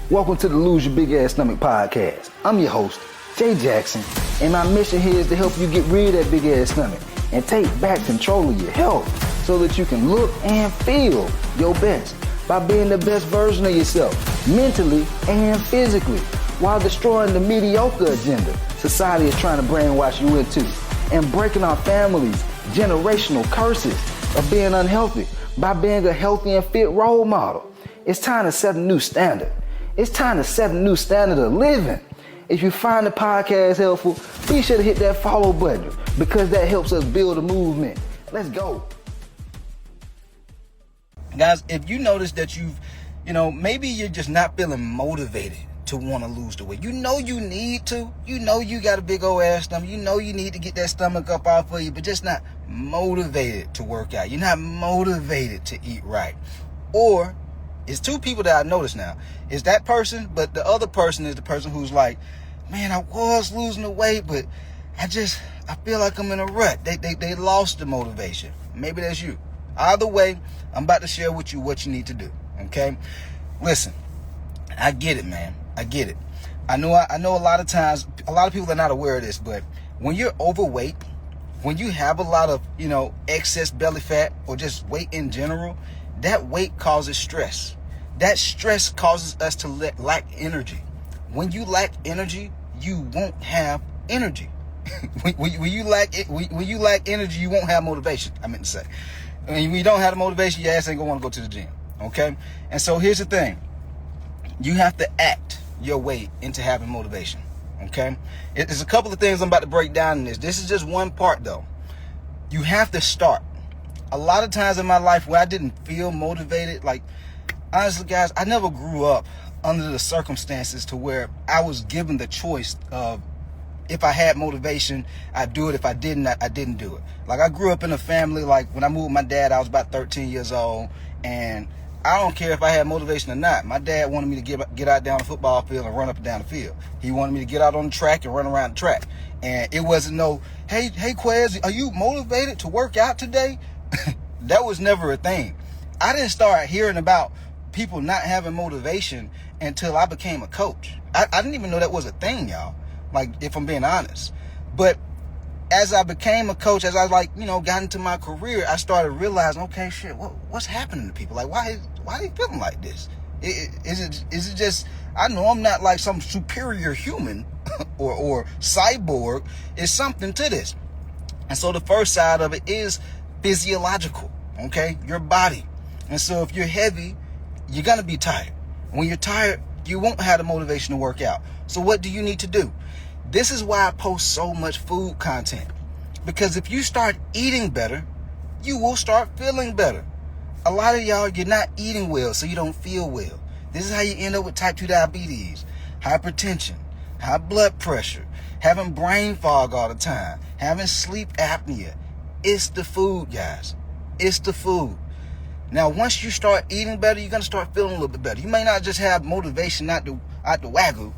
Welcome to the Lose Your Big Ass Stomach podcast. I'm your host, Jay Jackson, and my mission here is to help you get rid of that big ass stomach and take back control of your health so that you can look and feel your best by being the best version of yourself, mentally and physically, while destroying the mediocre agenda society is trying to brainwash you into, and breaking our families' generational curses of being unhealthy by being a healthy and fit role model. It's time to set a new standard. It's time to set a new standard of living. If you find the podcast helpful, be sure to hit that follow button because that helps us build a movement. Let's go. Guys, if you notice that maybe you're just not feeling motivated to want to lose the weight. You know you need to. You know you got a big old ass stomach. You know you need to get that stomach up off of you, but just not motivated to work out. You're not motivated to eat right. Or it's two people that I notice now. It's that person, but the other person is the person who's like, man, I was losing the weight, but I feel like I'm in a rut. They lost the motivation. Maybe that's you. Either way, I'm about to share with you what you need to do. Okay? Listen, I get it, man. I get it. I know a lot of times, a lot of people are not aware of this, but when you're overweight, when you have a lot of, excess belly fat or just weight in general, that weight causes stress. That stress causes us to lack energy. When you lack energy, you won't have energy. when you lack energy, you won't have motivation. I meant to say. When you don't have the motivation, your ass ain't gonna want to go to the gym. Okay? And so here's the thing. You have to act your way into having motivation. Okay? There's a couple of things I'm about to break down in this. This is just one part though. You have to start. A lot of times in my life where I didn't feel motivated, like, honestly, guys, I never grew up under the circumstances to where I was given the choice of if I had motivation, I'd do it. If I didn't, I didn't do it. Like, I grew up in a family, like, when I moved with my dad, I was about 13 years old, and I don't care if I had motivation or not. My dad wanted me to get out down the football field and run up and down the field. He wanted me to get out on the track and run around the track. And it wasn't no, hey, Quez, are you motivated to work out today? That was never a thing. I didn't start hearing about people not having motivation until I became a coach. I didn't even know that was a thing, y'all. Like, if I'm being honest. But as I became a coach, as I got into my career, I started realizing, okay, shit, what's happening to people? Like, why are they feeling like this? Is it just, I know I'm not like some superior human or cyborg. It's something to this. And so the first side of it is physiological, okay? Your body. And so if you're heavy, you're going to be tired. When you're tired, you won't have the motivation to work out. So what do you need to do? This is why I post so much food content. Because if you start eating better, you will start feeling better. A lot of y'all, you're not eating well, so you don't feel well. This is how you end up with type 2 diabetes, hypertension, high blood pressure, having brain fog all the time, having sleep apnea. It's the food, guys. It's the food. Now, once you start eating better, you're going to start feeling a little bit better. You may not just have motivation out the wagyu,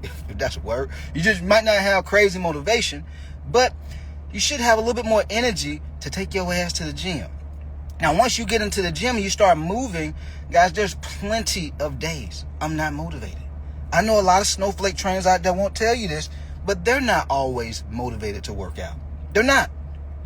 if that's a word. You just might not have crazy motivation, but you should have a little bit more energy to take your ass to the gym. Now, once you get into the gym and you start moving, guys, there's plenty of days I'm not motivated. I know a lot of snowflake trainers out there won't tell you this, but they're not always motivated to work out. They're not.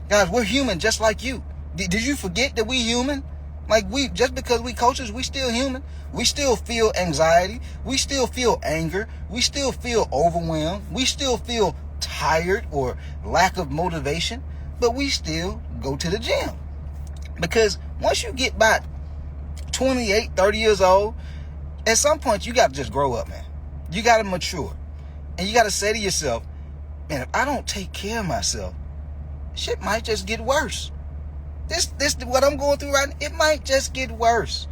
Guys, we're human just like you. Did you forget that we human? Like, just because we coaches, we still human. We still feel anxiety. We still feel anger. We still feel overwhelmed. We still feel tired or lack of motivation. But we still go to the gym. Because once you get about 28, 30 years old, at some point you got to just grow up, man. You got to mature. And you got to say to yourself, man, if I don't take care of myself, shit might just get worse. This what I'm going through right now, it might just get worse.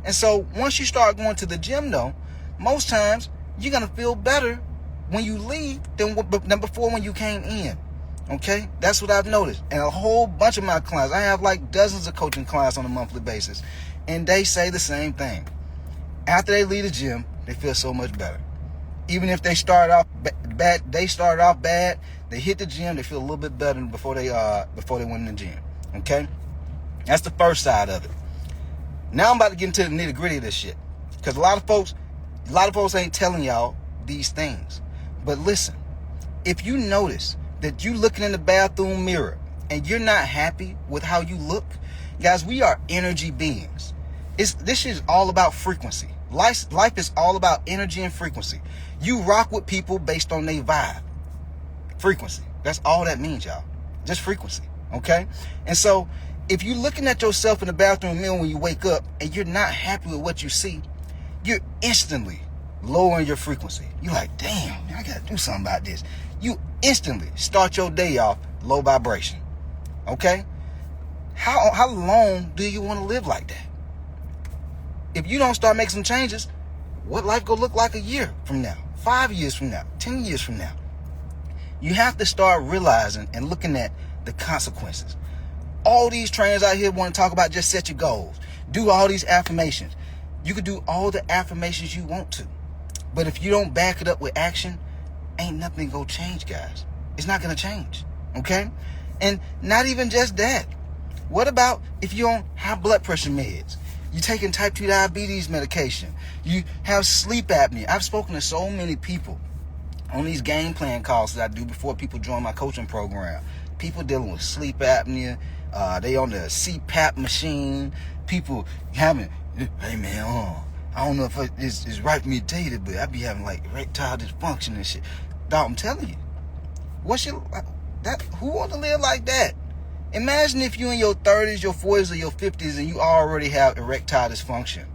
And so once you start going to the gym, though, most times you're going to feel better when you leave than before when you came in. Okay? That's what I've noticed. And a whole bunch of my clients, I have like dozens of coaching clients on a monthly basis, and they say the same thing. After they leave the gym, they feel so much better. Even if they start off bad, they hit the gym, they feel a little bit better than before they went in the gym. Okay? That's the first side of it. Now I'm about to get into the nitty gritty of this shit. Because a lot of folks, A lot of folks ain't telling y'all these things. But listen, if you notice that you looking in the bathroom mirror and you're not happy with how you look, guys, we are energy beings. This is all about frequency. Life is all about energy and frequency. You rock with people based on their vibe. Frequency. That's all that means, y'all. Just frequency. Okay? And so, if you're looking at yourself in the bathroom mirror when you wake up and you're not happy with what you see, you're instantly lowering your frequency. You're like, damn, man, I gotta do something about this. You instantly start your day off low vibration. Okay? How long do you want to live like that? If you don't start making some changes, what life gonna look like a year from now, 5 years from now, 10 years from now? You have to start realizing and looking at the consequences. All these trainers out here want to talk about just set your goals. Do all these affirmations. You can do all the affirmations you want to. But if you don't back it up with action, ain't nothing gonna change, guys. It's not gonna change. Okay? And not even just that. What about if you're on high blood pressure meds? You're taking type 2 diabetes medication. You have sleep apnea. I've spoken to so many people on these game plan calls that I do before people join my coaching program. People dealing with sleep apnea. They on the CPAP machine. People having, hey man, I don't know if it's right for me to tell you that, but I be having like erectile dysfunction and shit. Dog, I'm telling you. Who want to live like that? Imagine if you're in your 30s, your 40s, or your 50s and you already have erectile dysfunction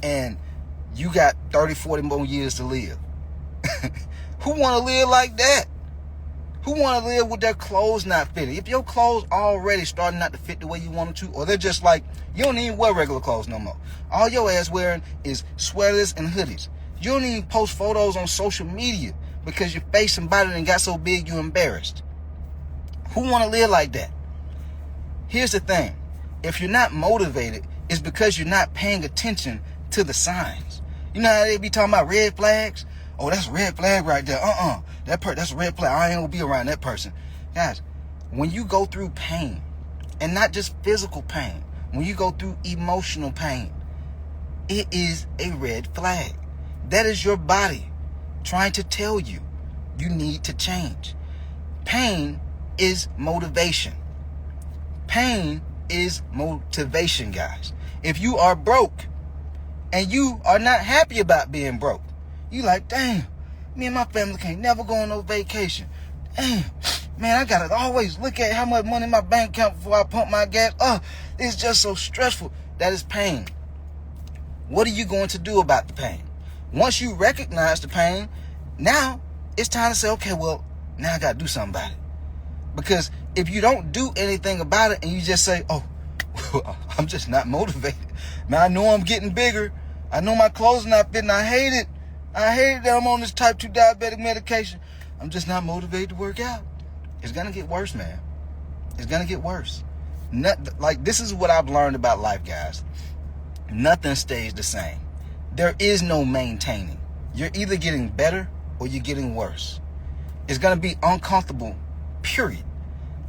and you got 30, 40 more years to live. Who want to live like that? Who want to live with their clothes not fitting? If your clothes already starting not to fit the way you want them to, or they're just like, you don't even wear regular clothes no more. All your ass wearing is sweaters and hoodies. You don't even post photos on social media because your face and body done got so big you embarrassed. Who want to live like that? Here's the thing. If you're not motivated, it's because you're not paying attention to the signs. You know how they be talking about red flags? Oh, that's a red flag right there. That's a red flag. I ain't gonna be around that person. Guys, when you go through pain, and not just physical pain, when you go through emotional pain, it is a red flag. That is your body trying to tell you you need to change. Pain is motivation. Pain is motivation, guys. If you are broke and you are not happy about being broke, you like, damn, me and my family can't never go on no vacation. Damn, man, I gotta always look at how much money in my bank account before I pump my gas. It's just so stressful. That is pain. What are you going to do about the pain? Once you recognize the pain, now it's time to say, okay, well, now I gotta do something about it. Because if you don't do anything about it and you just say, oh, I'm just not motivated. Man, I know I'm getting bigger. I know my clothes are not fitting. I hate it. I hate that I'm on this type 2 diabetic medication. I'm just not motivated to work out. It's going to get worse, man. It's going to get worse. This is what I've learned about life, guys. Nothing stays the same. There is no maintaining. You're either getting better or you're getting worse. It's going to be uncomfortable, period.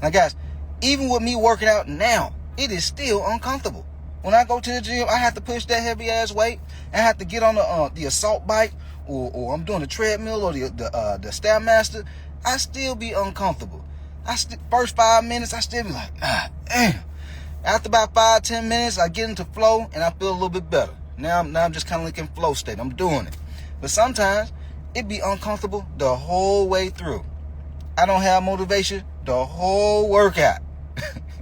Now, guys, even with me working out now, it is still uncomfortable. When I go to the gym, I have to push that heavy ass weight. I have to get on the assault bike, or I'm doing the treadmill or the Stairmaster. I still be uncomfortable. First 5 minutes, I still be like, damn. After about 5-10 minutes, I get into flow and I feel a little bit better. Now I'm just kind of like in flow state. I'm doing it. But sometimes it be uncomfortable the whole way through. I don't have motivation the whole workout.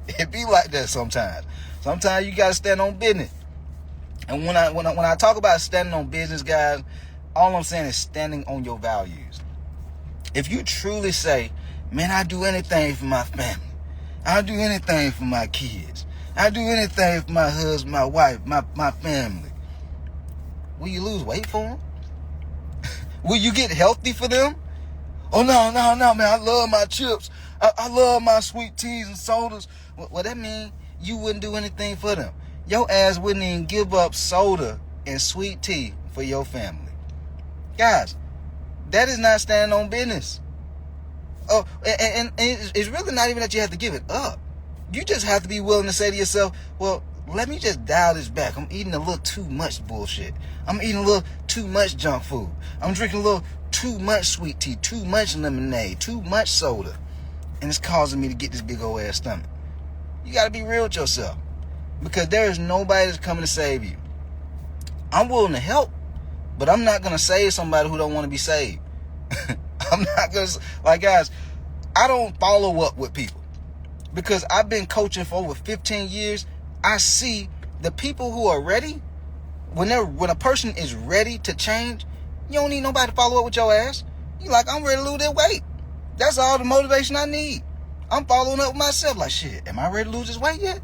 It be like that sometimes. Sometimes you gotta stand on business. And when I talk about standing on business, guys, all I'm saying is standing on your values. If you truly say, man, I do anything for my family. I do anything for my kids. I do anything for my husband, my wife, my family. Will you lose weight for them? Will you get healthy for them? Oh, no, man, I love my chips. I love my sweet teas and sodas. Well, that means you wouldn't do anything for them. Your ass wouldn't even give up soda and sweet tea for your family. Guys, that is not standing on business. Oh, and it's really not even that you have to give it up. You just have to be willing to say to yourself, well, let me just dial this back. I'm eating a little too much bullshit. I'm eating a little too much junk food. I'm drinking a little too much sweet tea, too much lemonade, too much soda. And it's causing me to get this big old ass stomach. You got to be real with yourself. Because there is nobody that's coming to save you. I'm willing to help, but I'm not going to save somebody who don't want to be saved. I'm not going to, like, guys, I don't follow up with people. Because I've been coaching for over 15 years. I see the people who are ready, when a person is ready to change, you don't need nobody to follow up with your ass. You like, I'm ready to lose that weight. That's all the motivation I need. I'm following up with myself like, shit, am I ready to lose this weight yet?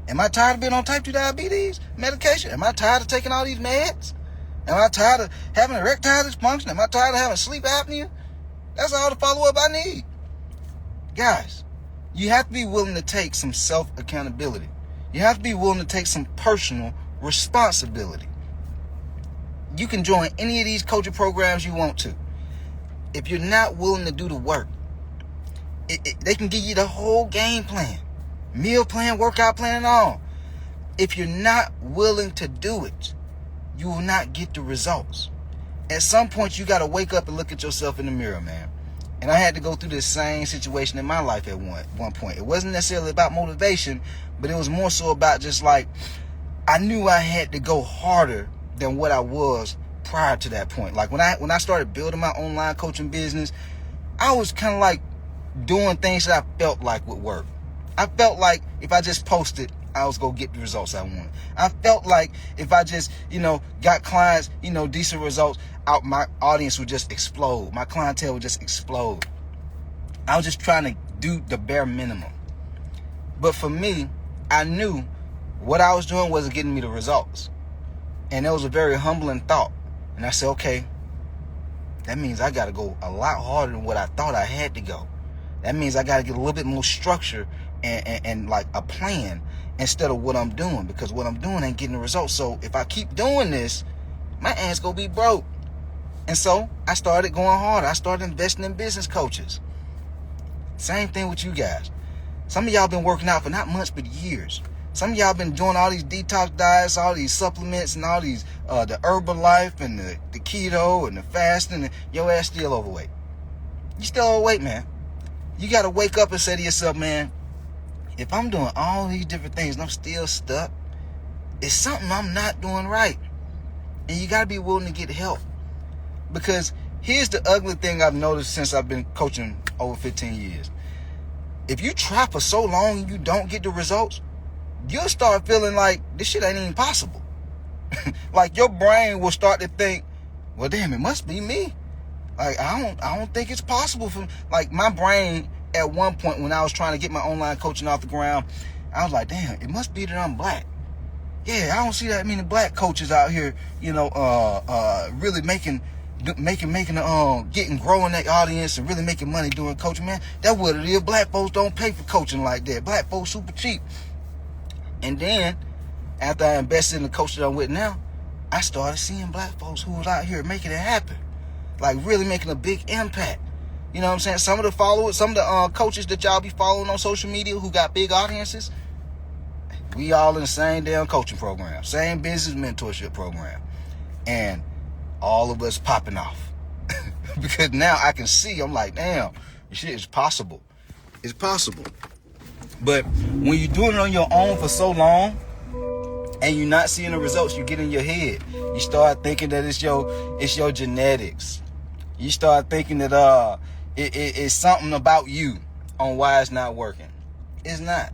Am I tired of being on type 2 diabetes medication? Am I tired of taking all these meds? Am I tired of having erectile dysfunction? Am I tired of having sleep apnea? That's all the follow-up I need. Guys, you have to be willing to take some self-accountability. You have to be willing to take some personal responsibility. You can join any of these coaching programs you want to. If you're not willing to do the work, they can give you the whole game plan, meal plan, workout plan, and all. If you're not willing to do it, you will not get the results. At some point, you got to wake up and look at yourself in the mirror, man. And I had to go through this same situation in my life at one point. It wasn't necessarily about motivation, but it was more so about just like, I knew I had to go harder than what I was prior to that point. Like when I started building my online coaching business, I was kind of like doing things that I felt like would work. I felt like if I just posted, I was going to get the results I wanted. I felt like if I just, got clients, decent results, my audience would just explode. My clientele would just explode. I was just trying to do the bare minimum. But for me, I knew what I was doing wasn't getting me the results. And it was a very humbling thought. And I said, okay, that means I got to go a lot harder than what I thought I had to go. That means I got to get a little bit more structure and like a plan instead of what I'm doing, because what I'm doing ain't getting the results. So if I keep doing this, my ass gonna be broke. And so I started going harder. I started investing in business coaches. Same thing with you guys. Some of y'all been working out for not months but years. Some of y'all been doing all these detox diets, all these supplements, and all these the Herbalife and the keto and the fasting, and your ass still overweight. You still overweight, man. You got to wake up and say to yourself, man, if I'm doing all these different things and I'm still stuck, it's something I'm not doing right. And you got to be willing to get help. Because here's the ugly thing I've noticed since I've been coaching over 15 years. If you try for so long and you don't get the results, you'll start feeling like this shit ain't even possible. Like your brain will start to think, well, damn, it must be me. Like, I don't think it's possible for me. Like my brain at one point when I was trying to get my online coaching off the ground, I was like, damn, it must be that I'm black. Yeah, I don't see that many black coaches out here, really growing that audience and really making money doing coaching, man. That's what it is. Black folks don't pay for coaching like that. Black folks super cheap. And then after I invested in the coach that I'm with now, I started seeing black folks who was out here making it happen, like really making a big impact. You know what I'm saying? Some of the followers, some of the coaches that y'all be following on social media who got big audiences, we all in the same damn coaching program, same business mentorship program, and all of us popping off. Because now I can see, I'm like, damn, this shit is possible. It's possible. But when you're doing it on your own for so long and you're not seeing the results, you get in your head. You start thinking that it's your genetics. You start thinking that it's something about you on why it's not working. It's not.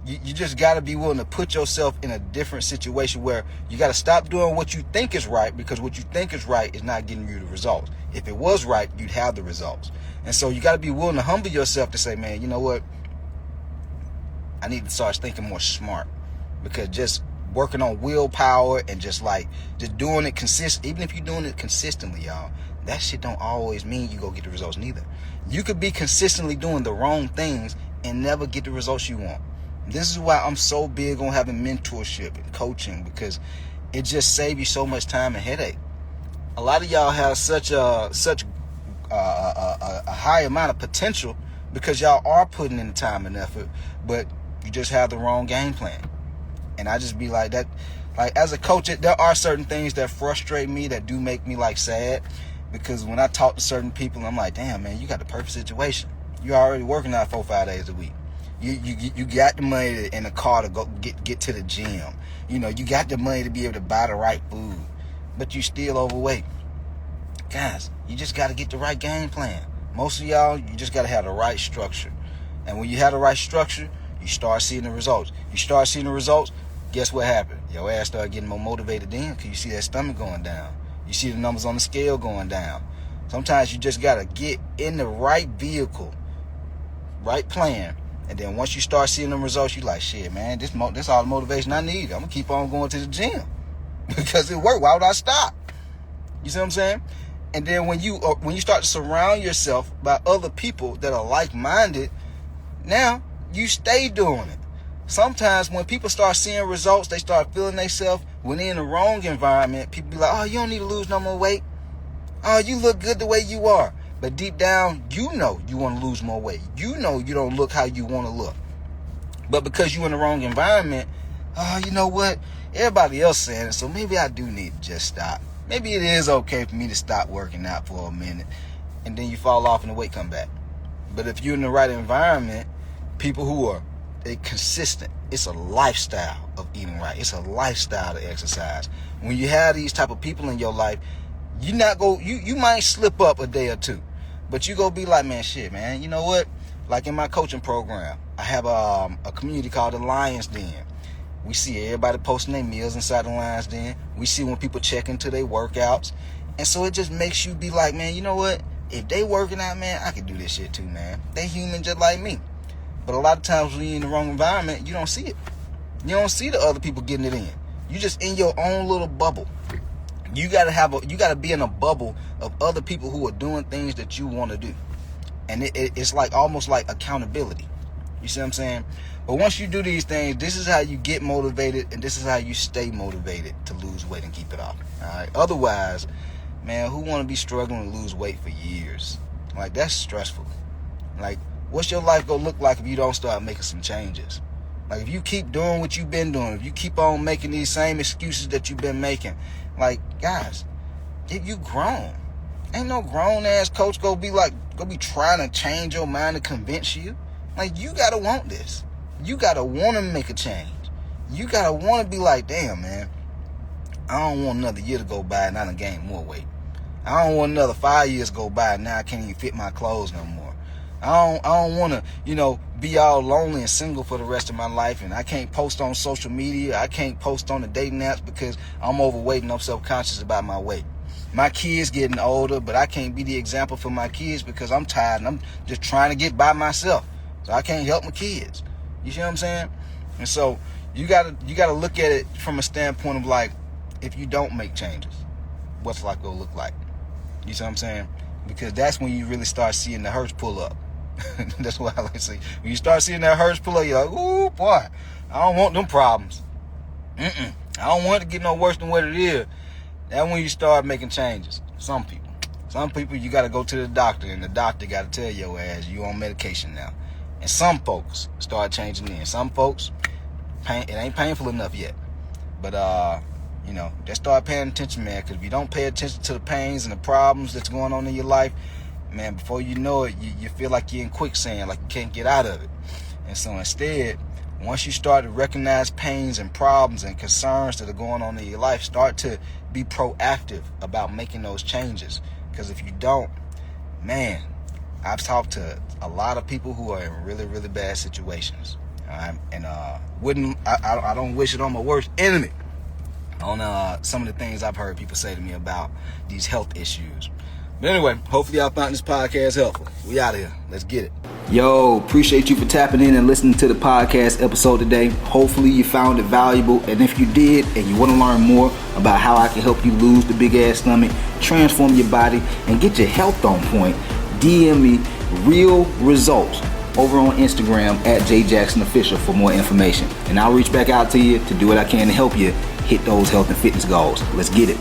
You just got to be willing to put yourself in a different situation where you got to stop doing what you think is right, because what you think is right is not getting you the results. If it was right, you'd have the results. And so you got to be willing to humble yourself to say, man, you know what? I need to start thinking more smart, because just working on willpower and just doing it consistent, even if you're doing it consistently, y'all, that shit don't always mean you go get the results neither. You could be consistently doing the wrong things and never get the results you want. This is why I'm so big on having mentorship and coaching, because it just saves you so much time and headache. A lot of y'all have such a high amount of potential because y'all are putting in the time and effort, but you just have the wrong game plan. And I just be like that. Like, as a coach, there are certain things that frustrate me, that do make me like sad, because when I talk to certain people, I'm like, damn, man, you got the perfect situation. You're already working out 4-5 days a week. You got the money in the car to go get to the gym. You know, you got the money to be able to buy the right food, but you still overweight. Guys, you just got to get the right game plan. Most of y'all, you just got to have the right structure. And when you have the right structure, you start seeing the results. You start seeing the results, guess what happened? Your ass start getting more motivated then, because you see that stomach going down. You see the numbers on the scale going down. Sometimes you just got to get in the right vehicle, right plan. And then once you start seeing the results, you like, shit, man, this all the motivation I need. I'm going to keep on going to the gym because it worked. Why would I stop? You see what I'm saying? And then when you start to surround yourself by other people that are like-minded, now you stay doing it. Sometimes when people start seeing results, they start feeling themselves. When they're in the wrong environment, people be like, oh, you don't need to lose no more weight. Oh, you look good the way you are. But deep down, you know you want to lose more weight. You know you don't look how you want to look. But because you're in the wrong environment, oh, you know what? Everybody else saying it, so maybe I do need to just stop. Maybe it is okay for me to stop working out for a minute. And then you fall off and the weight come back. But if you're in the right environment, people who are consistent, it's a lifestyle of eating right. It's a lifestyle to exercise. When you have these type of people in your life, you might slip up a day or two. But you go be like, man, shit, man, you know what? Like in my coaching program, I have a community called the Lions Den. We see everybody posting their meals inside the Lions Den. We see when people check into their workouts. And so it just makes you be like, man, you know what? If they working out, man, I can do this shit too, man. They human just like me. But a lot of times when you're in the wrong environment, you don't see it. You don't see the other people getting it in. You just in your own little bubble. You gotta be in a bubble of other people who are doing things that you want to do. And it's like almost like accountability. You see what I'm saying? But once you do these things, this is how you get motivated, and this is how you stay motivated to lose weight and keep it off. All right. Otherwise, man, who want to be struggling to lose weight for years? Like, that's stressful. Like, what's your life gonna look like if you don't start making some changes? Like, if you keep doing what you've been doing, if you keep on making these same excuses that you've been making, like, guys, if you grown, ain't no grown ass coach gonna be trying to change your mind to convince you. Like, you gotta want this. You gotta want to make a change. You gotta want to be like, damn, man, I don't want another year to go by and I done gained more weight. I don't want another 5 years to go by and now I can't even fit my clothes no more. I don't want to, be all lonely and single for the rest of my life, and I can't post on social media. I can't post on the dating apps because I'm overweight and I'm self-conscious about my weight. My kids getting older, but I can't be the example for my kids because I'm tired and I'm just trying to get by myself. So I can't help my kids. You see what I'm saying? And so you gotta look at it from a standpoint of like, if you don't make changes, what's life gonna look like? You see what I'm saying? Because that's when you really start seeing the hurts pull up. That's what I like to say. When you start seeing that hurts pull up, you're like, ooh, boy, I don't want them problems. I don't want it to get no worse than what it is. That's when you start making changes. Some people, you got to go to the doctor, and the doctor got to tell your ass you on medication now. And some folks start changing in. Some folks, it ain't painful enough yet. But, just start paying attention, man, because if you don't pay attention to the pains and the problems that's going on in your life, man, before you know it, you feel like you're in quicksand, like you can't get out of it. And so instead, once you start to recognize pains and problems and concerns that are going on in your life, start to be proactive about making those changes. Because if you don't, man, I've talked to a lot of people who are in really, really bad situations. And I don't wish it on my worst enemy on some of the things I've heard people say to me about these health issues. But anyway, hopefully y'all found this podcast helpful. We out of here. Let's get it. Yo, appreciate you for tapping in and listening to the podcast episode today. Hopefully you found it valuable. And if you did and you want to learn more about how I can help you lose the big ass stomach, transform your body, and get your health on point, DM me real results over on Instagram at JJacksonOfficial for more information. And I'll reach back out to you to do what I can to help you hit those health and fitness goals. Let's get it.